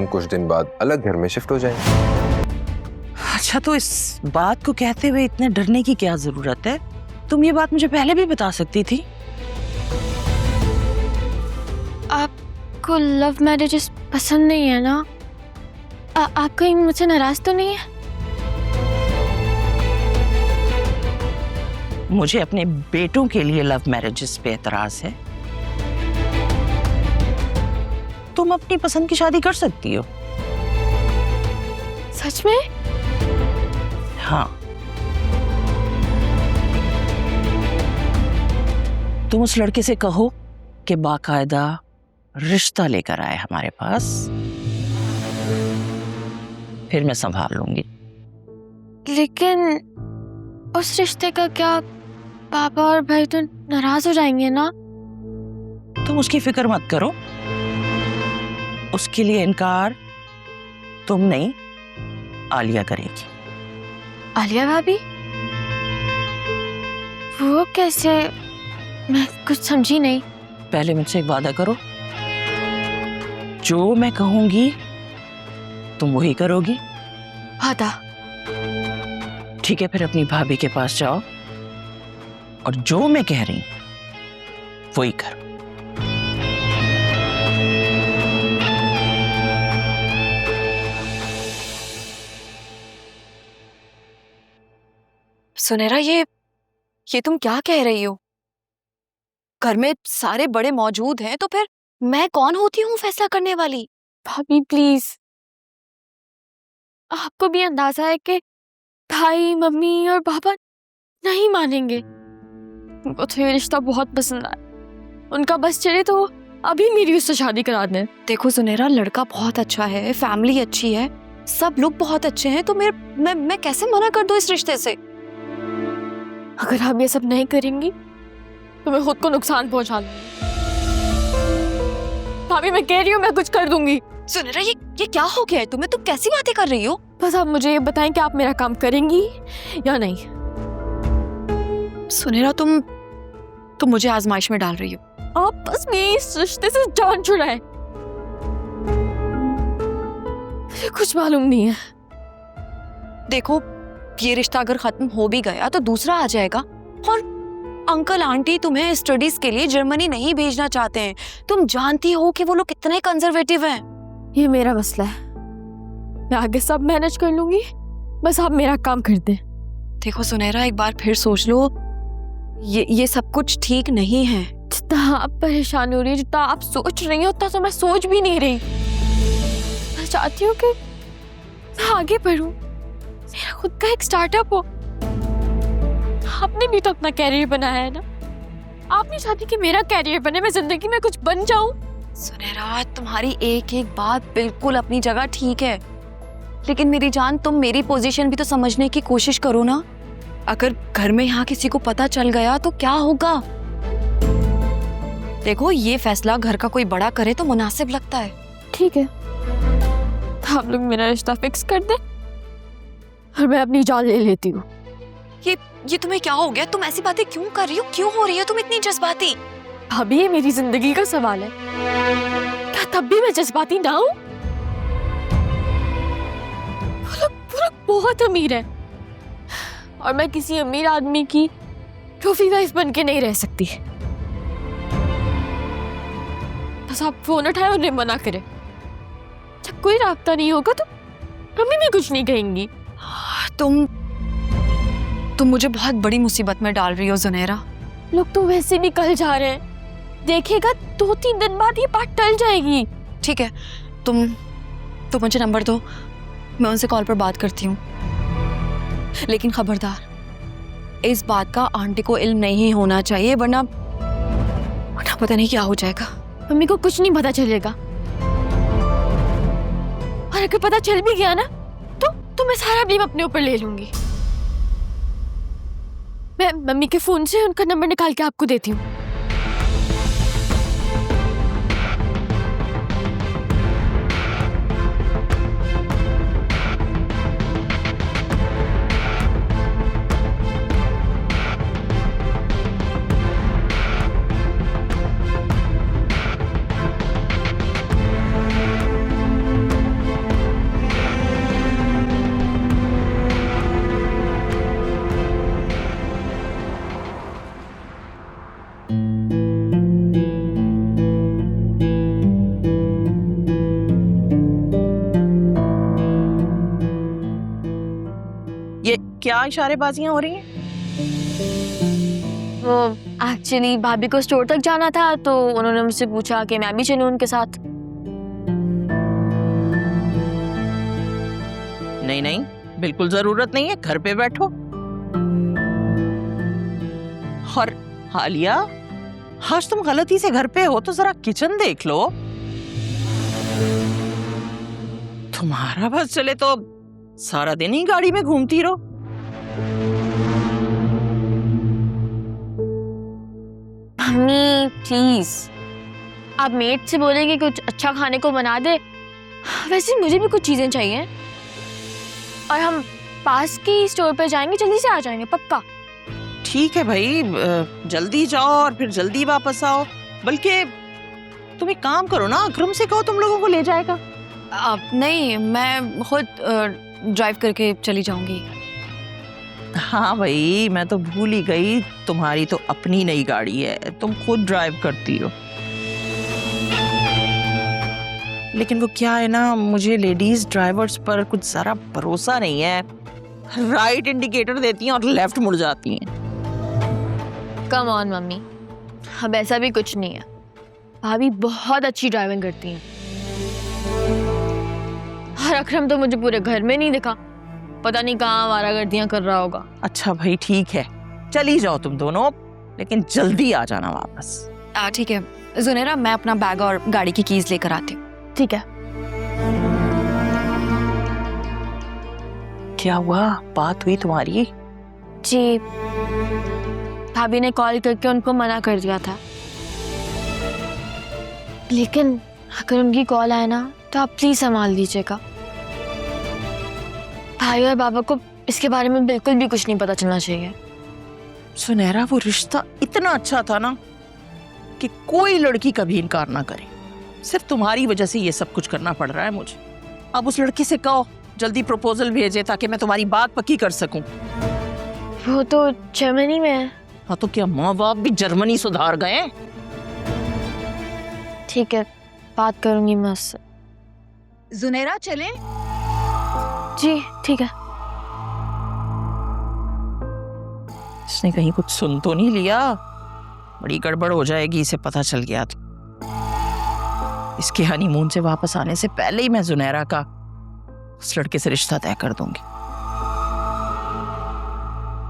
कुछ दिन बाद अलग घर में शिफ्ट हो जाएंगे। अच्छा, तो इस बात को कहते हुए इतने डरने की क्या जरूरत है? तुम ये बात मुझे पहले भी बता सकती थी। आपको लव मैरिजेस पसंद नहीं है ना? आप कहीं मुझसे नाराज तो नहीं है? मुझे अपने बेटों के लिए लव मैरिजेस पे एतराज है। तुम अपनी पसंद की शादी कर सकती हो। सच में? हाँ, तुम उस लड़के से कहो कि बाकायदा रिश्ता लेकर आए हमारे पास, फिर मैं संभाल लूंगी। लेकिन उस रिश्ते का क्या? पापा और भाई तो नाराज हो जाएंगे ना? तुम उसकी फिक्र मत करो। उसके लिए इनकार तुम नहीं, आलिया करेगी। आलिया भाभी? वो कैसे? मैं कुछ समझी नहीं। पहले मुझसे एक वादा करो, जो मैं कहूंगी तुम वही करोगी। वादा? ठीक है, फिर अपनी भाभी के पास जाओ और जो मैं कह रही वही करो। सुनहरा, ये तुम क्या कह रही हो? घर में सारे बड़े मौजूद हैं, तो फिर मैं कौन होती हूँ फैसला करने वाली? भाभी प्लीज, आपको भी अंदाजा है कि भाई, मम्मी और पापा नहीं मानेंगे। उनको तो ये रिश्ता बहुत पसंद आया। उनका बस चले तो अभी मेरी उससे शादी करा दें। देखो सुनहरा, लड़का बहुत अच्छा है, फैमिली अच्छी है, सब लोग बहुत अच्छे हैं, तो मैं कैसे मना कर दूं इस रिश्ते से? अगर आप ये सब नहीं करेंगी तो मैं खुद को नुकसान पहुंचा लूंगी। भाभी मैं कह रही हूँ, मैं कुछ कर दूंगी। सुनहरा, ये क्या हो गया है तुम्हें? तुम कैसी बातें कर रही हो? बस आप मुझे ये बताएं कि आप मेरा काम करेंगी या नहीं। सुनहरा, तुम मुझे आजमाइश में डाल रही हो। आप बस मेरी इस रिश्ते से जान छुड़ाएं। मुझे कुछ मालूम नहीं है। देखो, ये रिश्ता अगर खत्म हो भी गया तो दूसरा आ जाएगा, और अंकल आंटी तुम्हें स्टडीज के लिए जर्मनी नहीं भेजना चाहते हैं। तुम जानती हो कि वो लोग कितने कंजर्वेटिव हैं। ये मेरा मसला है, मैं आगे सब मैनेज कर लूंगी, बस आप मेरा काम कर दें। देखो सुनहरा, एक बार फिर सोच लो, ये सब कुछ ठीक नहीं है। जितना आप परेशान हो रही है, जितना आप सोच रही हो, उतना तो मैं सोच भी नहीं रही। मैं चाहती हूँ कि मैं आगे बढ़ूं, मेरा खुद का एक स्टार्टअप हो। आपने भी तो अपना कैरियर बनाया है ना? आप नहीं चाहती कि मेरा कैरियर बने, मैं जिंदगी में कुछ बन जाऊं? सुनहरा, तुम्हारी एक एक बात बिल्कुल अपनी जगह ठीक है, लेकिन मेरी जान, तुम मेरी पोजीशन भी तो समझने की कोशिश करो ना। अगर घर में यहाँ किसी को पता चल गया तो क्या होगा? देखो, ये फैसला घर का कोई बड़ा करे तो मुनासिब लगता है। ठीक है, तो आप लोग मेरा रिश्ता फिक्स कर दे और मैं अपनी जान ले लेती हूँ। ये तुम्हें क्या हो गया? तुम ऐसी बातें क्यों कर रही हो? क्यों हो रही हो तुम इतनी जज्बाती? भाभी, ये मेरी जिंदगी का सवाल है, क्या तब भी मैं जज्बाती ना हूँ? वो लोग बहुत अमीर है और मैं किसी अमीर आदमी की ट्रॉफी वाइफ बन के नहीं रह सकती। बस आप फोन उठाए और मना करें। जब कोई रास्ता नहीं होगा तो मम्मी भी कुछ नहीं कहेंगी। तुम मुझे बहुत बड़ी मुसीबत में डाल रही हो सुनहरा। लोग तो वैसे भी कल जा रहे हैं, देखेगा 2-3 दिन बाद ये बात टल जाएगी। ठीक है, तुम मुझे नंबर दो, मैं उनसे कॉल पर बात करती हूँ। लेकिन खबरदार, इस बात का आंटी को इल्म नहीं होना चाहिए, वरना पता नहीं क्या हो जाएगा। मम्मी को कुछ नहीं पता चलेगा, और अगर पता चल भी गया ना तो मैं सारा ब्लेम अपने ऊपर ले लूंगी। मैं मम्मी के फोन से उनका नंबर निकाल के आपको देती हूँ। क्या इशारेबाजियां हो रही हैं? वो एक्चुअली भाभी को स्टोर तक जाना था तो उन्होंने मुझसे पूछा कि मैं भी चलूं उनके साथ। नहीं नहीं, बिल्कुल जरूरत नहीं है, घर पे बैठो। और हालिया, आज तुम गलती से घर पे हो तो जरा किचन देख लो। तुम्हारा बस चले तो सारा दिन ही गाड़ी में घूमती रहो। मम्मी प्लीज, आप मेट से बोलेंगे कुछ अच्छा खाने को बना दे। वैसे मुझे भी कुछ चीजें चाहिए और हम पास की स्टोर पे जाएंगे, जल्दी से आ जाएंगे पक्का। ठीक है भाई, जल्दी जाओ और फिर जल्दी वापस आओ। बल्कि तुम एक काम करो ना, अकरम से कहो तुम लोगों को ले जाएगा। नहीं, मैं खुद ड्राइव करके चली जाऊंगी। हाँ भाई, मैं तो भूल ही गई, तुम्हारी तो अपनी नई गाड़ी है, तुम खुद ड्राइव करती हो। लेकिन वो क्या है ना, मुझे लेडीज ड्राइवर्स पर कुछ जरा भरोसा नहीं है। राइट इंडिकेटर देती हैं और लेफ्ट मुड़ जाती हैं। कम ऑन मम्मी, अब ऐसा भी कुछ नहीं है। भाभी बहुत अच्छी ड्राइविंग करती हैं और अकरम तो मुझे पूरे घर में नहीं दिखा, पता नहीं कहाँ आवारागर्दियां कर रहा होगा। अच्छा भाई ठीक है, चली जाओ तुम दोनों, लेकिन जल्दी आ जाना वापस। ठीक है जुनेरा, मैं अपना बैग और गाड़ी की कीज लेकर आती हूँ। ठीक है। क्या हुआ, बात हुई तुम्हारी? जी, भाभी ने कॉल करके उनको मना कर दिया था, लेकिन अगर उनकी कॉल आए ना तो आप प्लीज संभाल लीजिएगा। भाई और बाबा को इसके बारे में बिल्कुल भी कुछ नहीं पता चलना चाहिए। सुनहरा, वो रिश्ता इतना अच्छा था ना कि कोई लड़की कभी इनकार ना करे। सिर्फ तुम्हारी वजह से ये सब कुछ करना पड़ रहा है मुझे। अब उस लड़के से कहो जल्दी प्रपोजल भेजे ताकि मैं तुम्हारी बात पक्की कर सकूं। वो तो जर्मनी में है। हाँ तो क्या माँ बाप भी जर्मनी सुधार गए? ठीक है, बात करूंगी मैं उससे। जुनेरा चलें? जी ठीक है। इसने कहीं कुछ सुन तो नहीं लिया? बड़ी गड़बड़ हो जाएगी इसे पता चल गया तो। इसके हनीमून से वापस आने से पहले ही मैं जुनैरा का उस लड़के से रिश्ता तय कर दूंगी।